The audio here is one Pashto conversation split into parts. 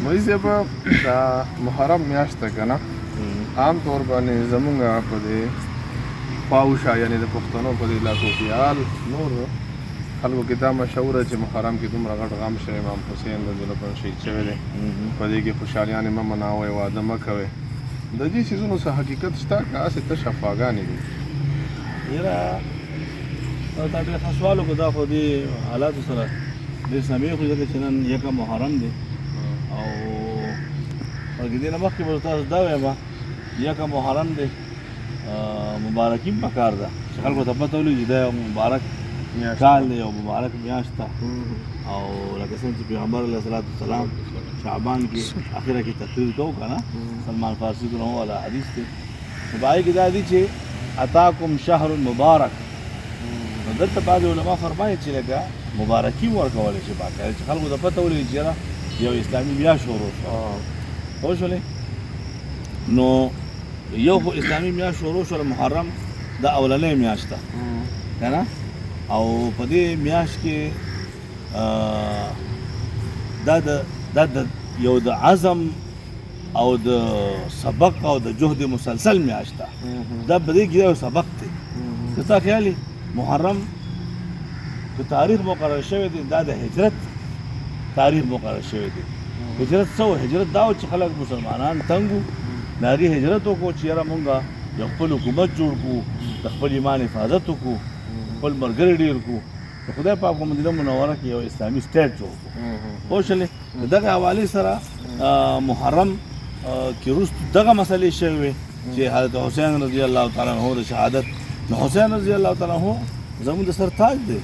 مولوي صاحب دا محرم میاشت ده که نه عام طور باندې زمونږ په دې خواوشا یعنې د پښتنو په دې علاقو کې حال نور خلکو کې دا مشهوره چې محرم کې دومره غټ غم شوی امام حسین رضی الله عنه شهید شوی دی په دې کې خوشحالیانې مه مناوئ واده مه کوئ د دې څیزونو څه حقیقت شته که هسې تش افواګانې دي یاره تا ډېر ښه سوال وکړو دا خو دې حالاتو سره ډېر سمې خو ځکه چې نن یکه محرم دی او بلکې دې نه مخکې به تاسو دا وایم یکه محرم دی مبارکي هم پکار ده چې خلکو ته پته ولګي چې دا یو مبارک کال دی یو مبارک میاشت ده او لکه څنګه چې پیغمبر علیه الصلاة والسلام شعبان کې اخره کې تقریر کوو که نه سلمان فارسي رحمه والا حدیث دی نو په هغې کې دا دي چې اتاکم شهر مبارک نو دلته بعضې علما فرمایي چې لکه مبارکي هم ورکولی شي باقاعده چې خلکو ته پته ولګي چې یاره یو اسلامي میاشت شروع شوه پوه شولې نو یو خو اسلامي میاشت شروع شوله محرم دا اولنۍ میاشت ده که نه او په دې میاشت کې دا د یو د عزم او د سبق او د جهد مسلسل میاشت ده دا په دې کې یو سبق دی که تا خیالي محرم که تاریخ مقرر شوی دی دا د هجرت تاریخ مقرر شوی دی هجرت څه و هجرت دا و چې خلک مسلمانان تنګ وو د هغې هجرت وکړو چې یاره مونږ یو خپل حکومت جوړ کړو د خپل ایمان حفاظت وکړو خپل ملګري ډېر کړو د خدای پاک په مدینه منوره کې یو اسلامي سټیټ جوړ کړو پوه شولې د دغه حوالې سره محرم کې وروسته دغه مسلې شوې وې چې حضرت حسین رضی الله تعالی عنه د شهادت نو حسین رضی الله تعالی عنه زموږ د سر تاج دی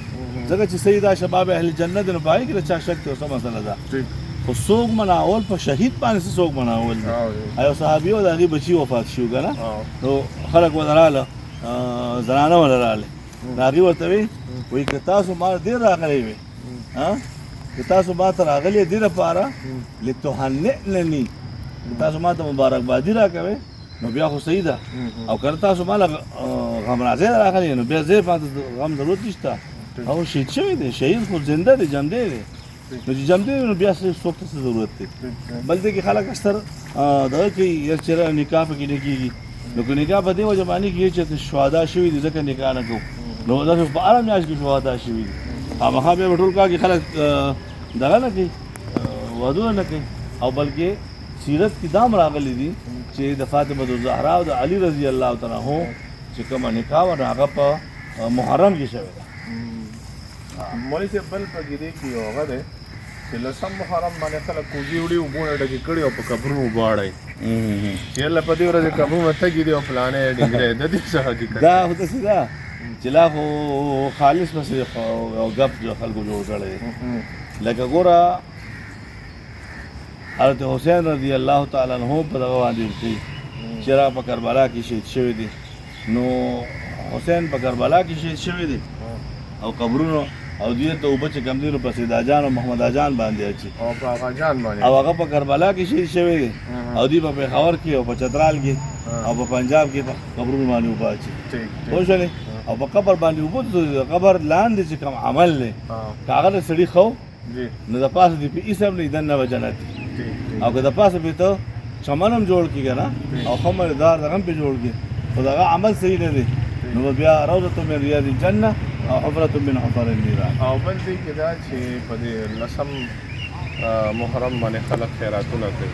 ځکه چې سیدا شباب اهل جنت نو په هغې کې د چا شک دی څه مسله ده خو څوک مناول په شهید باندې څوک مناول دی یو صحابي و د هغې بچي وفات شو که نه نو خلک ورته راغله زنانه ورته راغلې نو هغې ورته وایي که تاسو ما ډېر راغلی وې که تاسو ما ته راغلي دې دپاره لتهنئنني که تاسو ما ته مبارکبادي راکوئ نو بیا خو صحیح ده او که تاسو ما له غمرازۍ راغلي نو بیا زه باندې غم ضرورت نشته او شهید شوی دی شهید خو زنده دی جمدی دی نو چې جمدی نو بیا څوک ته څه ضرورت دی بل دې کې خلک اکثر دغه کوي یار چېرې نکاح پکې نه کېږي نو که نکاح په دې وجه باندې کېږي چې شهدا شوي دي ځکه نکاح نه کوو نو داسې په هره میاشت کې شهدا شوي دي خامخا بیا به ټول کال کې خلک دغه نه کوي ودونه نه کوي او بلکې سیرت کې دا هم راغلی دي چې د فاطمه الزهرا او د علي رضی الله تعالی عنه چې کومه نکاح وه هغه په محرم کې شوې ده مولوي صاحب بل په ګیدې کې یو هغه دی چې لسم محرم باندې خلک کوزي وړي اوبونه ډکې کړي او په قبرونو اوبه اړوي چې هله په دې ورځې قبرونه تږي دي او فلانې ډنګرې د دې څه حقیقت دا خو داسې ده چې لا خو خالص پسې یو ګپ خلکو جوړ کړی دی لکه ګوره حضرت حسین رضی الله تعالی عنه په دغه باندې ورتوي چې را په کربلا کې شهید شوی دی نو حسین په کربلا کې شهید شوی دی او قبرونو او دې ته اوبه چې کوم دي نو په سیدا جان او محمد جان باندې اچي او په آغا جان باندې او هغه په کربلا کې شهید شوی دی او دوی په پېښور کې او په چترال کې او په پنجاب کې په قبرونو باندې اوبه اچي پوه شولې او په قبر باندې اوبه د قبر لاندې چې کوم عمل دی که هغه د سړي ښه نو د پاسه دې په ایسم نه دننه به جنت او که د پاسه پې ته چمن هم جوړ کړي که نه او خمردار دغه هم پې جوړ کړي خو د هغه عمل صحیح نه دی نو بیا روضة من ریاض الجنه او حفرة من حفر النیران او بل دې کې دا چې په دې لسم محرم باندې خلک خیراتونه کوي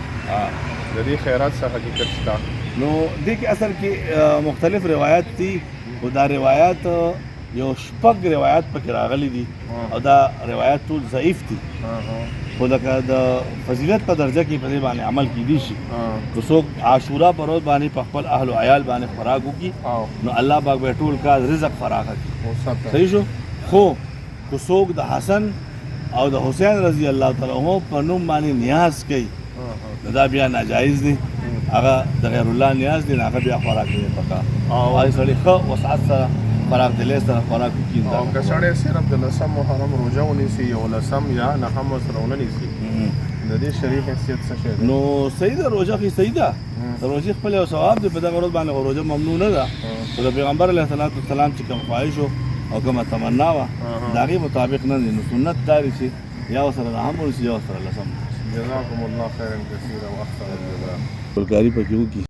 د دې خیرات څه حقیقت شته نو دې کې اصل کې مختلف روایات دي او دا روایات یو شپږ روایات پکې راغلي دي او دا روایات ټول ضعیف دي خو لکه د فضیلت په درجه کې په دې باندې عمل کیدی شي که څوک عاشورا په ورځ باندې په خپل اهل و عیال باندې خوراک وکړي نو الله پاک به ټول کال رزق فراخه کړي صحیح شو خو که څوک د حسن او د حسین رضی الله تعالی عنہ په نوم باندې نیاز کوي نو دا بیا ناجایز دی هغه د غیر الله نیاز دی هغه بیا خوراک نه پکار او هغه سړي ښه وسعت سره خوراک دلی سره خوراک وکړي او که سړی صرف د لسم محرم روژه ونیسي یو لسم یا نهم ورسره ونه نیسي د دې شریف حیثیت څه شی دی نو صحیح ده روژه خو صحیح ده د روژې خپل یو ثواب دی په دغه ورځ باندې روژه ممنوع نه ده خو د پیغمبر علیه السلام چې کوم خواهش او کومه تمنا وه د هغې مطابق نه دی نو سنت دا دی چې یا ورسره رحم ونیسي یا ورسره لسم جزاكم الله خيرا كثيرا واحسن الجزاء ګلکاري پکې وکړي